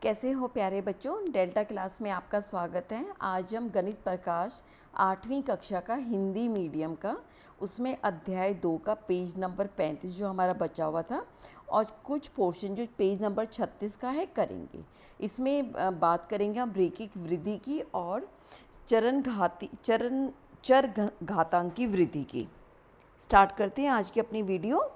कैसे हो प्यारे बच्चों। डेल्टा क्लास में आपका स्वागत है। आज हम गणित प्रकाश 8वीं कक्षा का हिंदी मीडियम का उसमें अध्याय 2 का पेज नंबर 35 जो हमारा बचा हुआ था और कुछ पोर्शन जो पेज नंबर 36 का है करेंगे। इसमें बात करेंगे हम रैखिक वृद्धि की और चर घातांकी वृद्धि की। स्टार्ट करते हैं आज की अपनी वीडियो।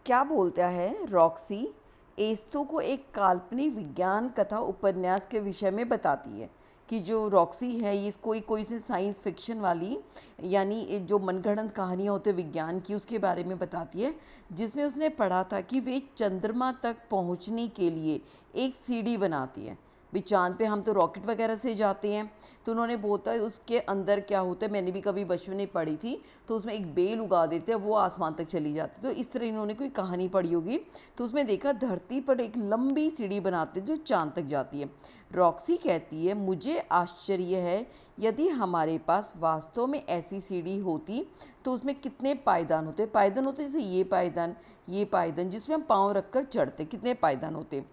क्या बोलता है रॉक्सी एस्तो को एक काल्पनिक विज्ञान कथा उपन्यास के विषय में बताती है कि जो रॉक्सी है ये कोई से साइंस फिक्शन वाली यानी जो मनगढ़ंत कहानियाँ होते विज्ञान की उसके बारे में बताती है, जिसमें उसने पढ़ा था कि वे चंद्रमा तक पहुँचने के लिए एक सीढ़ी बनाती है। भी चाँद पे हम तो रॉकेट वगैरह से जाते हैं, तो उन्होंने बोलता है उसके अंदर क्या होता है, मैंने भी कभी बचपन में पढ़ी थी, तो उसमें एक बेल उगा देते हैं, वो आसमान तक चली जाती है। तो इस तरह इन्होंने कोई कहानी पढ़ी होगी, तो उसमें देखा धरती पर एक लंबी सीढ़ी बनाते हैं जो चाँद तक जाती है। रॉक्सी कहती है मुझे आश्चर्य है यदि हमारे पास वास्तव में ऐसी सीढ़ी होती तो उसमें कितने पायदान होते। पायदान होते जैसे ये पायदान जिसमें हम पाँव रख कर चढ़ते, कितने पायदान होते।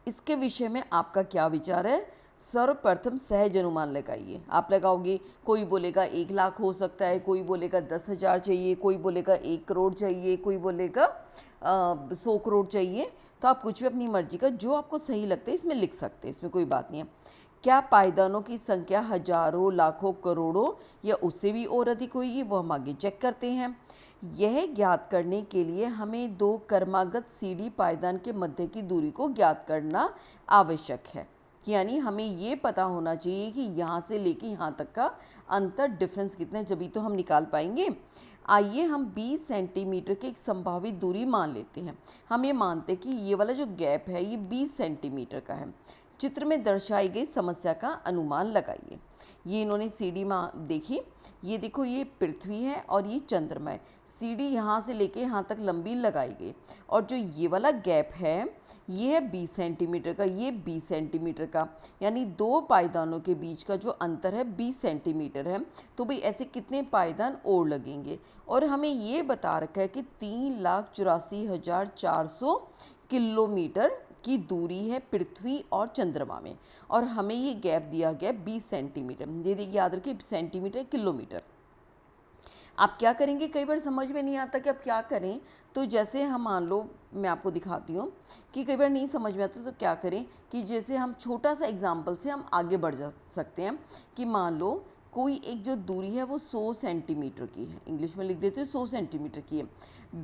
इसके विषय में आपका क्या विचार है? सर्वप्रथम सहज अनुमान लगाइए। आप लगाओगे, कोई बोलेगा 1 लाख हो सकता है, कोई बोलेगा 10,000 चाहिए, कोई बोलेगा 1 करोड़ चाहिए, कोई बोलेगा 100 करोड़ चाहिए। तो आप कुछ भी अपनी मर्जी का जो आपको सही लगता है इसमें लिख सकते हैं, इसमें कोई बात नहीं है। क्या पायदानों की संख्या हजारों, लाखों, करोड़ों या उससे भी और अधिक होगी, वो हम आगे चेक करते हैं। यह ज्ञात करने के लिए हमें 2 क्रमागत सीढ़ी पायदान के मध्य की दूरी को ज्ञात करना आवश्यक है। यानी हमें ये पता होना चाहिए कि यहाँ से लेके यहाँ तक का अंतर डिफरेंस कितना है, जभी तो हम निकाल पाएंगे। आइए हम 20 सेंटीमीटर की एक संभावित दूरी मान लेते हैं। हम ये मानते हैं कि ये वाला जो गैप है ये 20 सेंटीमीटर का है। चित्र में दर्शाई गई समस्या का अनुमान लगाइए। ये इन्होंने सीढ़ी में देखी, ये देखो ये पृथ्वी है और ये चंद्रमा है। सीढ़ी यहाँ से लेके यहाँ तक लंबी लगाई गई और जो ये वाला गैप है ये है 20 सेंटीमीटर का, ये 20 सेंटीमीटर का, यानी 2 पायदानों के बीच का जो अंतर है 20 सेंटीमीटर है। तो भाई ऐसे कितने पायदान और लगेंगे। और हमें ये बता रखा है कि 3,84,400 किलोमीटर की दूरी है पृथ्वी और चंद्रमा में, और हमें ये गैप दिया गया 20 सेंटीमीटर। ये देखिए याद रखिए सेंटीमीटर किलोमीटर। आप क्या करेंगे, कई बार समझ में नहीं आता कि आप क्या करें। तो जैसे हम मान लो, मैं आपको दिखाती हूँ कि कई बार नहीं समझ में आता तो क्या करें कि जैसे हम छोटा सा एग्जाम्पल से हम आगे बढ़ जा सकते हैं कि मान लो कोई एक जो दूरी है वो 100 सेंटीमीटर की है, इंग्लिश में लिख देते हैं 100 सेंटीमीटर की है।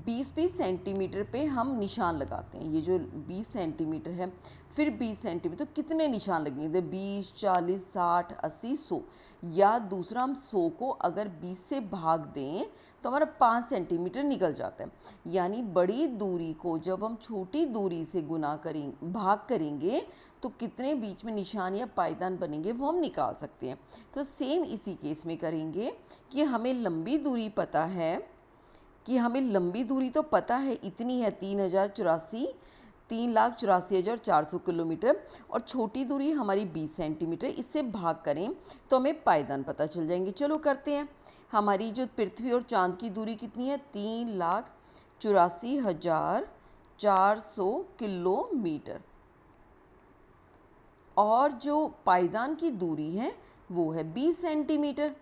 20-20 सेंटीमीटर पे हम निशान लगाते हैं। ये जो 20 सेंटीमीटर है फिर 20 सेंटीमीटर, तो कितने निशान लगेंगे? 20, 40, 60, 80, 100। या दूसरा हम 100 को अगर 20 से भाग दें तो हमारा 5 सेंटीमीटर निकल जाता है। यानी बड़ी दूरी को जब हम छोटी दूरी से भाग करेंगे तो कितने बीच में निशान या पायदान बनेंगे वो हम निकाल सकते हैं। तो सेम इसी केस में करेंगे कि हमें लंबी दूरी पता है, कि हमें लंबी दूरी तो पता है इतनी है 3,84,400 किलोमीटर, और छोटी दूरी हमारी 20 सेंटीमीटर, इससे भाग करें तो हमें पायदान पता चल जाएंगे। चलो करते हैं। हमारी जो पृथ्वी और चांद की दूरी कितनी है? 3,84,400 किलोमीटर, और जो पायदान की दूरी है वो है 20 सेंटीमीटर।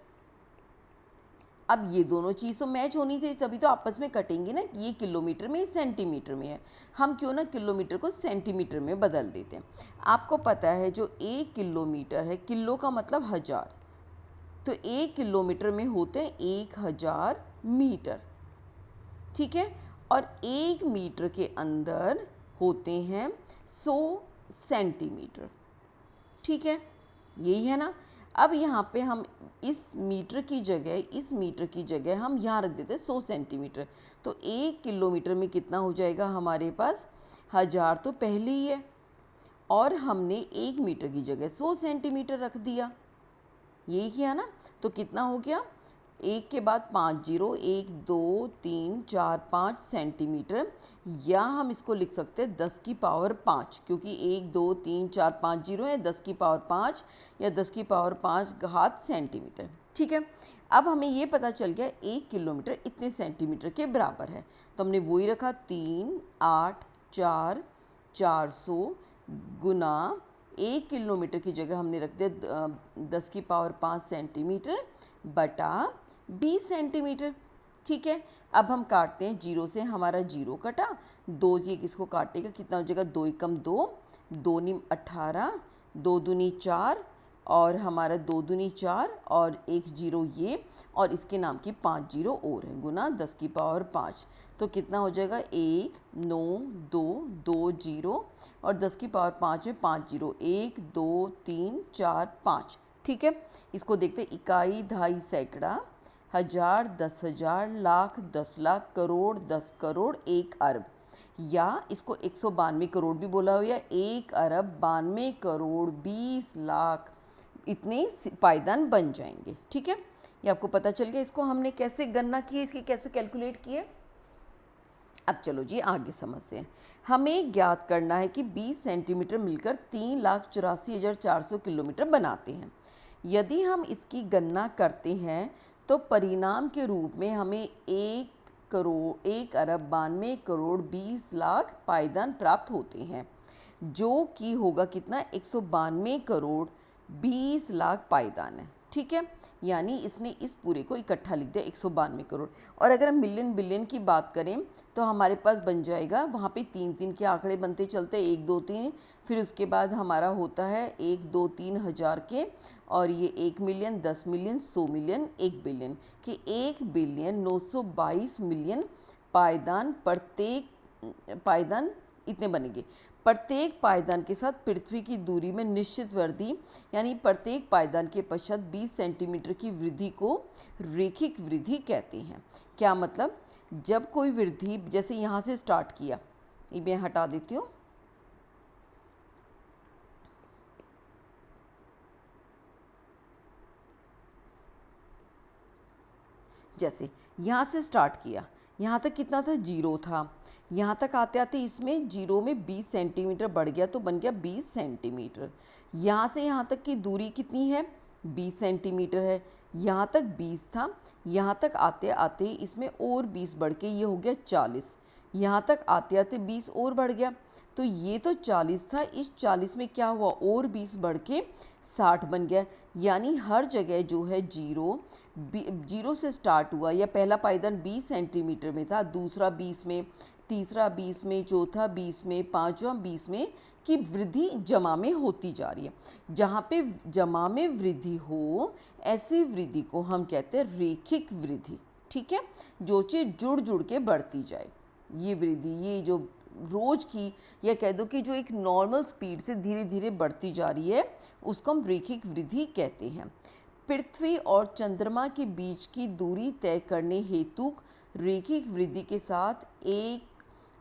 अब ये दोनों चीज़ तो मैच होनी चाहिए, तभी तो आपस में कटेंगे ना। ये किलोमीटर में, सेंटीमीटर में है, हम क्यों ना किलोमीटर को सेंटीमीटर में बदल देते हैं। आपको पता है जो 1 किलोमीटर है, किलो का मतलब 1000, तो 1 किलोमीटर में होते हैं 1000 मीटर, ठीक है। और 1 मीटर के अंदर होते हैं 100 सेंटीमीटर, ठीक है, यही है ना। अब यहाँ पे हम इस मीटर की जगह हम यहाँ रख देते हैं 100 सेंटीमीटर। तो 1 किलोमीटर में कितना हो जाएगा हमारे पास? 1000 तो पहले ही है, और हमने 1 मीटर की जगह 100 सेंटीमीटर रख दिया, यही किया ना। तो कितना हो गया? 1 के बाद 5 जीरो, 1 2 3 4 5 सेंटीमीटर, या हम इसको लिख सकते हैं 10 की पावर 5, क्योंकि 1 2 3 4 5 जीरो है, 10 की पावर 5 या 10 की पावर 5 घात सेंटीमीटर, ठीक है। अब हमें ये पता चल गया 1 किलोमीटर इतने सेंटीमीटर के बराबर है, तो हमने वही रखा 3, 8, 4 400 गुना 1 किलोमीटर की जगह हमने रख दिया 10⁵ सेंटीमीटर बटा 20 सेंटीमीटर। ठीक है, अब हम काटते हैं, जीरो से हमारा जीरो कटा, दो से किसको काटेगा, कितना हो जाएगा, 2 एकम 2, 2 नीम 18, 2 दूनी 4 और हमारा 2 दूनी 4 और 1 जीरो ये, और इसके नाम की 5 जीरो और है, गुना 10⁵ तो कितना हो जाएगा 1 9 2 2 जीरो और 10⁵ में 5 जीरो, 1 2 3 4 5। ठीक है, इसको देखते हैं, इकाई, दहाई, सैकड़ा, हजार, 10,000, लाख, 10 लाख, करोड़, 10 करोड़, 1 अरब, या इसको 192 करोड़ भी बोला हो, या 1 अरब 92 करोड़ 20 लाख, इतने पायदान बन जाएंगे। ठीक है, ये आपको पता चल गया। इसको हमने कैसे गणना की है, इसकी कैसे कैलकुलेट की है। अब चलो जी आगे समझते हैं। हमें ज्ञात करना है कि 20 सेंटीमीटर मिलकर 3,84,400 किलोमीटर बनाते हैं। यदि हम इसकी गणना करते हैं तो परिणाम के रूप में हमें 1 अरब 92 करोड़ 20 लाख पायदान प्राप्त होते हैं, जो कि होगा कितना, 192 करोड़ 20 लाख पायदान है। ठीक है, यानी इसने इस पूरे को इकट्ठा लिख दिया 192 करोड़। और अगर हम मिलियन बिलियन की बात करें तो हमारे पास बन जाएगा, वहाँ पे 3 के आंकड़े बनते चलते, 1 2 3, फिर उसके बाद हमारा होता है 1 2 3 हज़ार के, और ये 1 मिलियन, 10 मिलियन, 100 मिलियन, 1 बिलियन कि 1 बिलियन 922 मिलियन पायदान, प्रत्येक पायदान इतने बनेंगे। प्रत्येक पायदान के साथ पृथ्वी की दूरी में निश्चित वृद्धि, यानी प्रत्येक पायदान के पश्चात 20 सेंटीमीटर की वृद्धि को रेखिक वृद्धि कहते हैं। क्या मतलब, जब कोई वृद्धि, जैसे यहाँ से स्टार्ट किया, ये मैं हटा देती हूँ, जैसे यहाँ से स्टार्ट किया, यहाँ तक कितना था, जीरो था, यहाँ तक आते आते इसमें जीरो में 20 सेंटीमीटर बढ़ गया तो बन गया 20 सेंटीमीटर। यहाँ से यहाँ तक की दूरी कितनी है, 20 सेंटीमीटर है, यहाँ तक 20 था, यहाँ तक आते आते इसमें और 20 बढ़ के ये हो गया 40, यहाँ तक आते आते 20 और बढ़ गया, तो ये तो 40 था, इस 40 में क्या हुआ, और 20 बढ़ के 60 बन गया। यानी हर जगह जो है जीरो से स्टार्ट हुआ, या पहला पायदान 20 सेंटीमीटर में था, दूसरा 20 में, तीसरा 20 में, चौथा 20 में, पांचवा 20 में, कि वृद्धि जमा में होती जा रही है। जहाँ पे जमा में वृद्धि हो, ऐसी वृद्धि को हम कहते हैं रेखिक वृद्धि। ठीक है, जो चीज़ जुड़ जुड़ के बढ़ती जाए, ये वृद्धि, ये जो रोज की, या कह दो कि जो एक नॉर्मल स्पीड से धीरे धीरे बढ़ती जा रही है, उसको हम रेखिक वृद्धि कहते हैं। पृथ्वी और चंद्रमा के बीच की दूरी तय करने हेतु रेखिक वृद्धि के साथ 1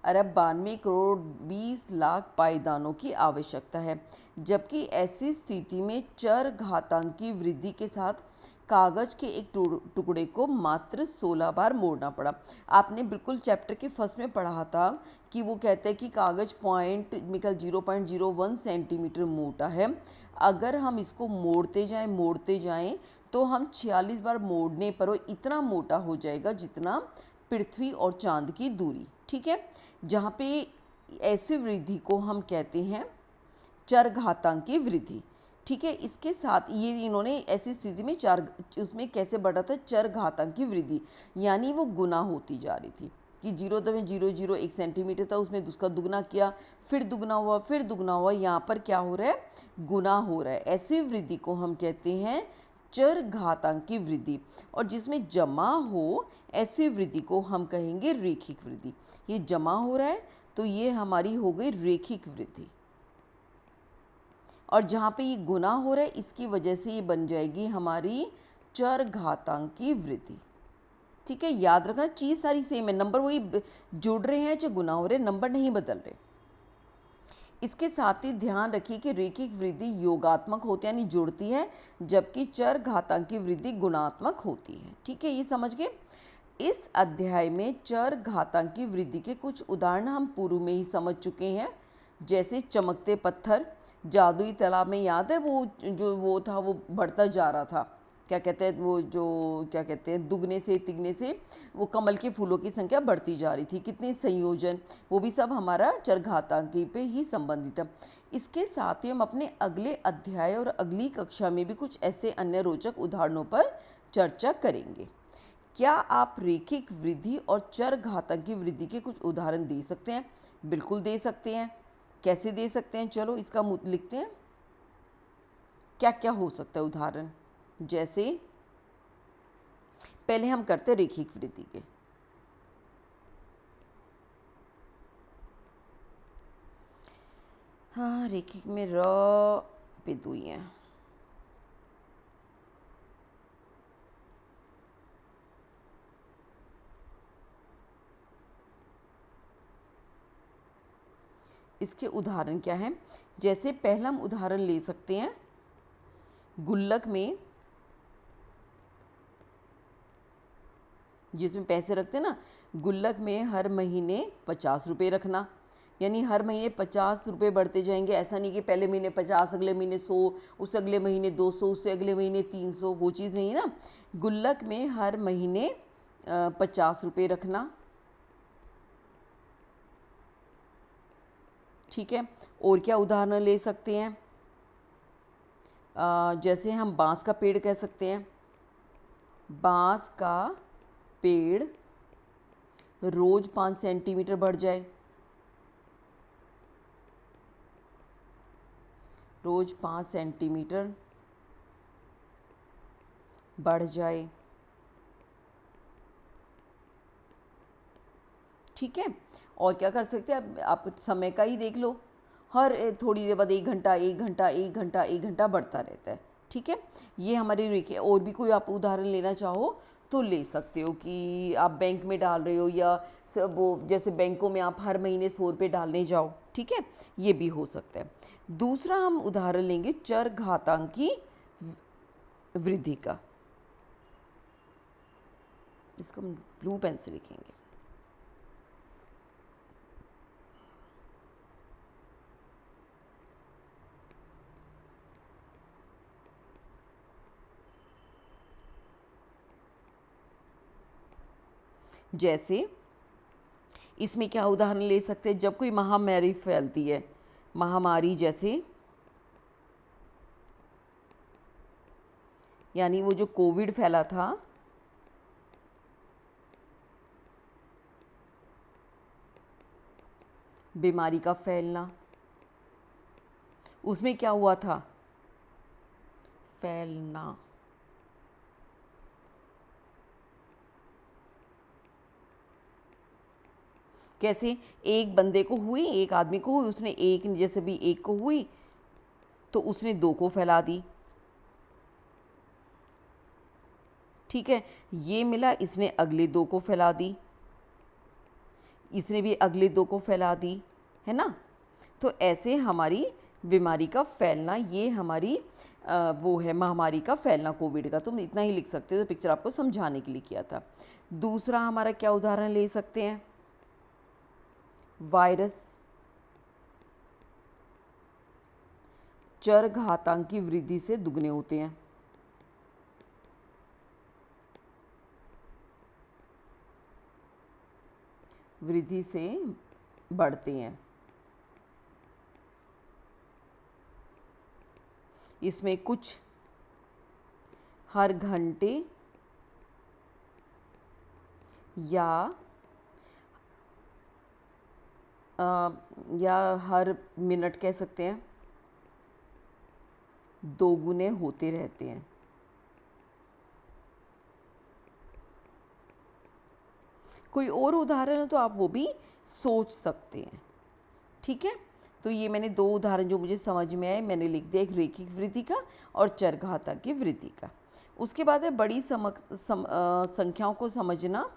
अरब 92 करोड़ 20 लाख पायदानों की आवश्यकता है, जबकि ऐसी स्थिति में चर घातांकी वृद्धि के साथ कागज के एक टुकड़े को मात्र 16 बार मोड़ना पड़ा। आपने बिल्कुल चैप्टर के फर्स्ट में पढ़ा था कि वो कहते हैं कि कागज 0.01 सेंटीमीटर मोटा है, अगर हम इसको मोड़ते जाएं तो हम 46 बार मोड़ने पर वो इतना मोटा हो जाएगा जितना पृथ्वी और चांद की दूरी। ठीक है, जहाँ पे ऐसी वृद्धि को हम कहते हैं चर घातांकी वृद्धि। ठीक है, इसके साथ ये इन्होंने ऐसी स्थिति में उसमें कैसे बढ़ा था, चर घातांकी वृद्धि, यानी वो गुना होती जा रही थी कि 0.001 सेंटीमीटर था, उसमें उसका दुगना किया, फिर दुगना हुआ, फिर दुगना हुआ, यहाँ पर क्या हो रहा है, गुना हो रहा है। ऐसी वृद्धि को हम कहते हैं चर घातांकी वृद्धि, और जिसमें जमा हो ऐसी वृद्धि को हम कहेंगे रेखिक वृद्धि। ये जमा हो रहा है तो ये हमारी हो गई रेखिक वृद्धि, और जहाँ पे ये गुना हो रहा है इसकी वजह से ये बन जाएगी हमारी चर घातांकी वृद्धि। ठीक है, याद रखना चीज़ सारी सेम है, नंबर वही जुड़ रहे हैं जो गुना हो रहे, नंबर नहीं बदल रहे। इसके साथ ही ध्यान रखिए कि रेखिक वृद्धि योगात्मक होती है, यानी जुड़ती है, जबकि चर घातांकी वृद्धि गुणात्मक होती है। ठीक है, ये समझ गए। इस अध्याय में चर घातांकी वृद्धि के कुछ उदाहरण हम पूर्व में ही समझ चुके हैं, जैसे चमकते पत्थर, जादुई तालाब में याद है वो जो वो था वो बढ़ता जा रहा था, क्या कहते हैं वो जो क्या कहते हैं दुगने से तिगने से वो कमल के फूलों की संख्या बढ़ती जा रही थी, कितने संयोजन, वो भी सब हमारा चरघातांकी पे ही संबंधित है। इसके साथ ही हम अपने अगले अध्याय और अगली कक्षा में भी कुछ ऐसे अन्य रोचक उदाहरणों पर चर्चा करेंगे। क्या आप रेखिक वृद्धि और चरघातांकी वृद्धि के कुछ उदाहरण दे सकते हैं? बिल्कुल दे सकते हैं। कैसे दे सकते हैं, चलो इसका लिखते हैं। क्या क्या हो सकता है उदाहरण? जैसे पहले हम करते हैं रेखिक वृद्धि के। हाँ, रेखिक में र पे दुई है। इसके उदाहरण क्या हैं? जैसे पहला हम उदाहरण ले सकते हैं, गुल्लक में जिसमें पैसे रखते हैं ना, गुल्लक में हर महीने 50 रुपये रखना, यानी हर महीने 50 रुपये बढ़ते जाएंगे। ऐसा नहीं कि पहले महीने 50, अगले महीने 100, उस अगले महीने 200, उससे अगले महीने 300, वो चीज़ नहीं है ना। गुल्लक में हर महीने 50 रुपये रखना, ठीक है। और क्या उदाहरण ले सकते हैं? जैसे हम बांस का पेड़ कह सकते हैं, बांस का पेड़ रोज 5 सेंटीमीटर बढ़ जाए, रोज 5 सेंटीमीटर बढ़ जाए, ठीक है। और क्या कर सकते हैं? अब आप समय का ही देख लो, हर थोड़ी देर बाद 1 घंटा 1 घंटा 1 घंटा 1 घंटा बढ़ता रहता है, ठीक है। ये हमारी रेखा। और भी कोई आप उदाहरण लेना चाहो तो ले सकते हो कि आप बैंक में डाल रहे हो, या वो जैसे बैंकों में आप हर महीने 100 रुपये डालने जाओ, ठीक है, ये भी हो सकता है। दूसरा हम उदाहरण लेंगे चरघातांकी वृद्धि का। इसको हम ब्लू पेन से लिखेंगे। जैसे इसमें क्या उदाहरण ले सकते हैं? जब कोई महामारी फैलती है, महामारी जैसे यानी वो जो कोविड फैला था, बीमारी का फैलना, उसमें क्या हुआ था? फैलना। कैसे? एक बंदे को हुई, एक आदमी को हुई, उसने एक जैसे भी एक को हुई तो उसने 2 को फैला दी, ठीक है। ये मिला, इसने अगले 2 को फैला दी, इसने भी अगले 2 को फैला दी, है ना। तो ऐसे हमारी बीमारी का फैलना, ये हमारी वो है महामारी का फैलना कोविड का। तुम इतना ही लिख सकते हो, तो पिक्चर आपको समझाने के लिए किया था। दूसरा हमारा क्या उदाहरण ले सकते हैं? वायरस चरघातांकी वृद्धि से दुगने होते हैं, वृद्धि से बढ़ते हैं। इसमें कुछ हर घंटे या हर मिनट कह सकते हैं, दोगुने होते रहते हैं। कोई और उदाहरण है तो आप वो भी सोच सकते हैं, ठीक है। तो ये मैंने 2 उदाहरण जो मुझे समझ में आए मैंने लिख दिया, एक रेखिक वृद्धि का और चरघातांकी वृद्धि का। उसके बाद है बड़ी संख्याओं को समझना।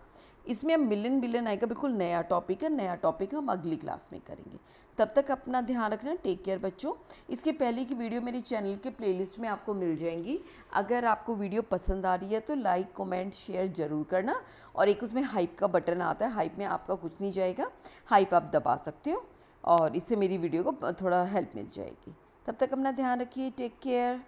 इसमें अब मिलन आएगा, बिल्कुल नया टॉपिक है, नया टॉपिक हम अगली क्लास में करेंगे। तब तक अपना ध्यान रखना, टेक केयर बच्चों। इसके पहले की वीडियो मेरे चैनल के प्लेलिस्ट में आपको मिल जाएंगी। अगर आपको वीडियो पसंद आ रही है तो लाइक कमेंट शेयर ज़रूर करना। और एक उसमें हाइप का बटन आता है, हाइप में आपका कुछ नहीं जाएगा, हाइप आप दबा सकते हो और इससे मेरी वीडियो को थोड़ा हेल्प मिल जाएगी। तब तक अपना ध्यान रखिए, टेक केयर।